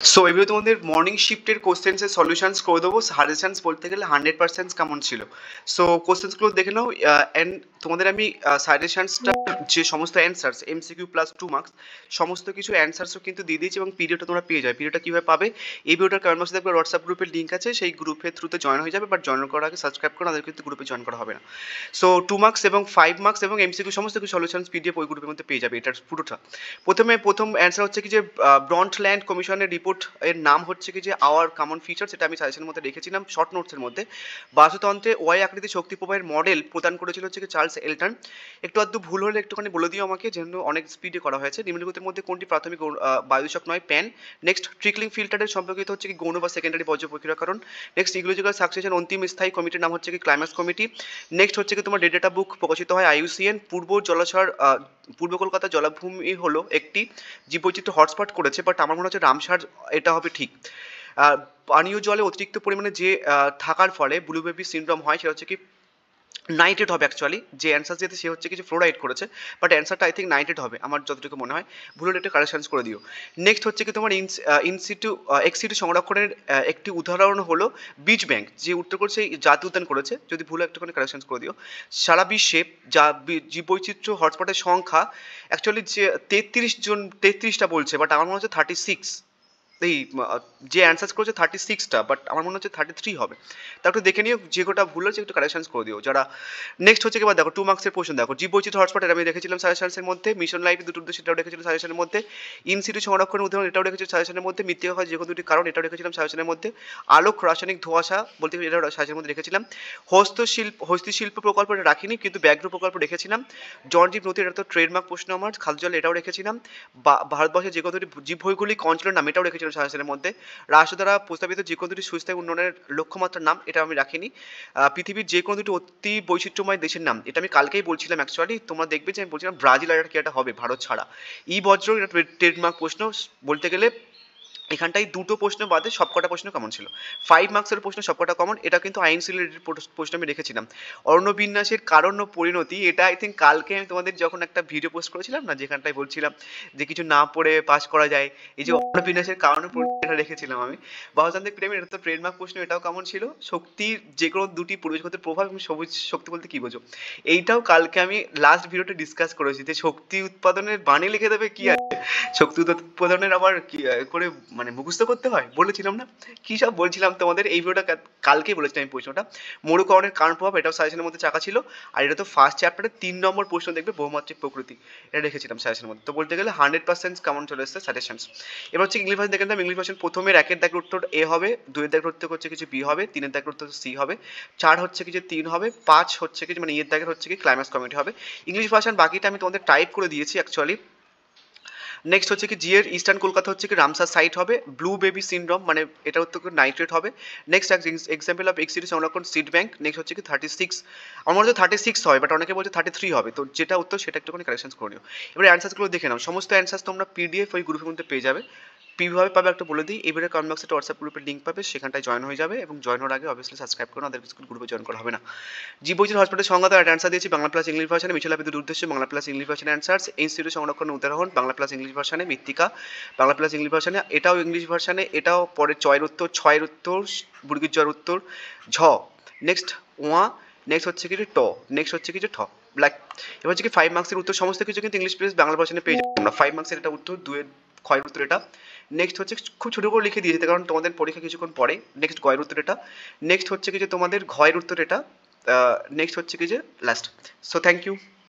So এবার তোমাদের morning শিফটের কোশ্চেন্সের solutions করে দেবো। সাজেশনস বলতে গেলে 100% কেমন ছিল। সো কোশ্চেন্সগুলো দেখে নাও। অ্যান্ড তোমাদের আমি সাজেশনসটা যে সমস্ত অ্যান্সার্স এমসিকিউ প্লাস 2 মার্কস সমস্ত কিছু অ্যান্সার্সও কিন্তু দিয়ে দিয়েছি এবং পিডিএফটা তোমরা পেয়ে যাবে। পিডিএফটা কীভাবে পাবে, এই ভিডিওটার কমেন্ট বক্সে দেখবে হোয়াটসঅ্যাপ গ্রুপের লিঙ্ক আছে, সেই গ্রুপের থ্রুতে জয়েন হয়ে যাবে। বাট জয়েন করার আগে সাবস্ক্রাইব করো, তাদের কিন্তু গ্রুপে জয়েন করা হবে না। সো 2 মার্কস এবং 5 মার্কস এবং এমসিকিউ সমস্ত কিছু সলিউশনস পিডিএফ ওই গ্রুপের মধ্যে পেয়ে যাবে। এটার পুরোটা প্রথম অ্যান্সার হচ্ছে কি যে ব্রন্টল্যান্ড কমিশনের রিপোর্ট এর নাম হচ্ছে কি যে আওয়ার কমন ফিচার, সেটা আমি সাজেশনের মধ্যে রেখেছিলাম শর্ট নোটসের মধ্যে। বাস্তুতন্ত্রে ওয়াই আকৃতি শক্তি প্রবাহের মডেল প্রদান করেছিল হচ্ছে কি চার্লস এলটন। একটু আধটু ভুল হলে একটুখানি বলে দিও আমাকে, যেহেতু অনেক স্পিডে করা হয়েছে। নিম্নলিখিতের মধ্যে কোনটি প্রাথমিক বায়ুশক নয়? প্যান। নেক্সট ট্রিকলিং ফিল্টারের সম্পর্কিত হচ্ছে কি গৌণ বা সেকেন্ডারি বর্জ্য প্রক্রিয়াকরণ। নেক্সট ইকোলজিক্যাল সাকসেশন অন্তিম স্থায়ী কমিটির নাম হচ্ছে কি ক্লাইম্যাক্স কমিটি। নেক্সট হচ্ছে কি তোমার ডেটা বুক প্রকাশিত হয় আইইউসিএন। পূর্ব কলকাতা জলাভূমি হলো একটি জীববৈচিত্র্য হটস্পট করেছে, বাট আমার মনে হচ্ছে রামসার এটা হবে ঠিক। পানীয় জলে অতিরিক্ত পরিমাণে যে থাকার ফলে ব্লু বেবি সিনড্রোম হয়, সেটা হচ্ছে কি নাইট্রেট হবে অ্যাকচুয়ালি। যে অ্যান্সার যেতে সে হচ্ছে কিছু ফ্লোরাইড করেছে, বাট অ্যান্সারটা আই থিঙ্ক নাইট্রেট হবে আমার যতটুকু মনে হয়। ভুল হলে একটু কারেকশনস করে দিও। নেক্সট হচ্ছে কি তোমার ইনসিটু এক্সিটু সংরক্ষণের একটি উদাহরণ হলো বীজ ব্যাংক, যে উত্তর করছে জাতি উদ্যান করেছে। যদি ভুল একটুখানি কারেকশনস করে দিও। সারা বিশ্বে যা জীববৈচিত্র্য হটস্পটের সংখ্যা অ্যাকচুয়ালি যে 33টা বলছে, বাট আমার মনে হচ্ছে 36। এই যে অ্যান্সার করেছে 36টা, বাট আমার মনে হচ্ছে 33 হবে। তা একটু দেখে নিও, যে কোটা ভুল হচ্ছে একটু কারেকশনস করে দিও যারা। নেক্সট হচ্ছে এবার দেখো 2 মার্কসের প্রশ্ন দেখো। জীববৈচিত্র্য হটস্পটের আমি দেখেছিলাম সাজেশনসের মধ্যে। মিশন লাইফ দুটো উদ্দেশ্য এটাও রেখেছিলাম সাজেশনের মধ্যে। ইন সিটু সংরক্ষণের উদাহরণ এটাও রেখেছিলাম সাজেশনের মধ্যে। মৃত্তিকা হয় যে কোনো দুটি কারণ এটাও রেখেছিলাম সাজেশনের মধ্যে। আলোক রাসায়নিক ধোঁয়াশা বলতে এটাও সাজেশনের মধ্যে রেখেছিলাম। হস্তশিল্প প্রকল্প এটা রাখিনি, কিন্তু ব্যাঘ্র প্রকল্প রেখেছিলাম। জনজীব নদী এটা তো ট্রেডমার্ক প্রশ্ন আমার। খাদ্য জল এটাও রেখেছিলাম। ভারতবর্ষের যে কোনো দুটি জীবভৌগোলিক অঞ্চলের নাম এটাও রেখেছিলাম সাজেশনের মধ্যে। রাষ্ট্র দ্বারা প্রস্তাবিত যে কোনো দুটি সুস্থায়ী উন্নয়নের লক্ষ্যমাত্রার নাম এটা আমি রাখিনি। পৃথিবীর যে কোনো দুটি অতি বৈচিত্র্যময় দেশের নাম এটা আমি কালকেই বলছিলাম অ্যাকচুয়ালি। তোমরা দেখবে যে আমি বলছিলাম ব্রাজিল আর কি একটা হবে ভারত ছাড়া। বজ্র এটা ট্রেডমার্ক প্রশ্ন বলতে গেলে। এখানটাই দুটো প্রশ্ন বাদে সবকটা প্রশ্ন কমন ছিল। 5 মার্কসের প্রশ্ন সবকটা কমন। এটা কিন্তু আইন রিলেটেড প্রশ্ন আমি রেখেছিলাম। অরণ্যবিন্যাসের কারণ ও পরিণতি এটা আই থিঙ্ক কালকে আমি তোমাদের যখন একটা ভিডিও পোস্ট করেছিলাম না, যেখানটায় বলছিলাম যে কিছু না পড়ে পাস করা যায়, এই যে অরণ্যবিন্যাসের কারণ ও পরিণতি এটা রেখেছিলাম আমি। বাহুতান্ত্রিক প্রেমের এটা তো ট্রেডমার্ক প্রশ্ন, এটাও কেমন ছিল। শক্তির যে কোনো দুটি পরিবেশগত প্রভাব এবং সবুজ শক্তি বলতে কি বোঝো, এইটাও কালকে আমি লাস্ট ভিডিওতে ডিসকাস করেছি যে শক্তি উৎপাদনের বাণী লিখে দেবে কি আছে, শক্তি উৎপাদনের আবার কি করে মানে মুখস্থ করতে হয় বলেছিলাম না। কী সব বলছিলাম তোমাদের, এই ভিডিওটা কালকেই বলেছিলাম আমি প্রশ্নটা। মরুকরণের কারণ প্রভাব এটাও সাজেশনের মধ্যে চাকা ছিল। আর এটা তো ফার্স্ট চ্যাপ্টারে 3 নম্বর প্রশ্ন দেখবে, বহুমাত্রিক প্রকৃতি, এটা রেখেছিলাম সাজেশনের মধ্যে। তো বলতে গেলে 100% কেমন চলে এসেছে সাজেশনস। এবার হচ্ছে ইংলিশ ভার্সন দেখে নিলাম। ইংলিশ ভার্সন প্রথমের 1-এর দাগের উত্তর এ হবে, 2-এর দাগের উত্তর হচ্ছে কিছু বি হবে, 3-এর দাগের উত্তর সি হবে, 4 হচ্ছে কিছু 3 হবে, 5 হচ্ছে কিছু মানে এর দাগের হচ্ছে কি ক্লাইম্যাক্স কমিটি হবে। ইংলিশ ভার্সন বাকিটা আমি তোমাদের টাইপ করে দিয়েছি অ্যাকচুয়ালি। নেক্সট হচ্ছে কি জি এর ইস্টার্ন কলকাতা হচ্ছে কি রামসার সাইট হবে। ব্লু বেবি সিনড্রোম মানে এটা হচ্ছে কি নাইট্রেট হবে। নেক্সট এক্সাম্পল অফ এক্সিডি সংরক্ষণ সিড ব্যাংক। নেক্সট হচ্ছে কি 36, আমার মধ্যে 36 হয়, বাট অনেকে বলছে 33 হবে। তো যেটা উত্তর সেটা একটুখানি কারেকশন করে নিও। এবার অ্যান্সারসগুলো দেখে নাও। সমস্ত অ্যান্সার্স তোমরা পিডিএফ ওই গ্রুপের মধ্যে পেয়ে যাবে। কীভাবে পাবে একটা বলে দিই। এবারে কমেন্ট বক্সে একটা হোয়াটসঅ্যাপ গ্রুপের লিঙ্ক পাবে, সেখানটায় জয়েন হয়ে যাবে এবং জয়েন হওয়ার আগে অবভিয়াসলি সাবস্ক্রাইব করো, আমাদের গ্রুপে জয়েন করা হবে না। জীববৈচিত্র্য হসপিটালের সংজ্ঞা তার অ্যান্সার দিয়েছি বাংলা প্লাস ইংলিশ ভার্সনে। মিছিল আপিদের উদ্দেশ্যে বাংলা প্লাস ইংলিশ ভার্সনে অ্যান্সার্স। ইনস্টিটিউট সংরক্ষণের উদাহরণ বাংলা প্লাস ইংলিশ ভার্সনে। মৃত্তিকা বাংলা প্লাস ইংলিশ ভার্সনে, এটাও ইংলিশ ভার্সনে। এটাও পরে ছয়ের উত্তর বুর্গির জয়ের উত্তর ঝ। নেক্সট ওয়া। নেক্সট হচ্ছে কিছু ট। নেক্সট হচ্ছে কিছু ঠ ব্ল্যাক। এবার হচ্ছে কি 5 মার্কসের উত্তর সমস্ত কিছু কিন্তু ইংলিশ প্লাস বাংলা ভার্সনে পেয়ে যাবো আমরা। 5 মার্কসের এটা উত্তর, 2-এর ক্ষয়ের উত্তর এটা। নেক্সট হচ্ছে খুব ছোটো করে লিখে দিয়েছে কারণ তোমাদের পরীক্ষা কিছুক্ষণ পরে। নেক্সট গয়ের উত্তর এটা। নেক্সট হচ্ছে কি যে তোমাদের ঘয়ের উত্তর এটা। নেক্সট হচ্ছে কি যে লাস্ট। So thank you.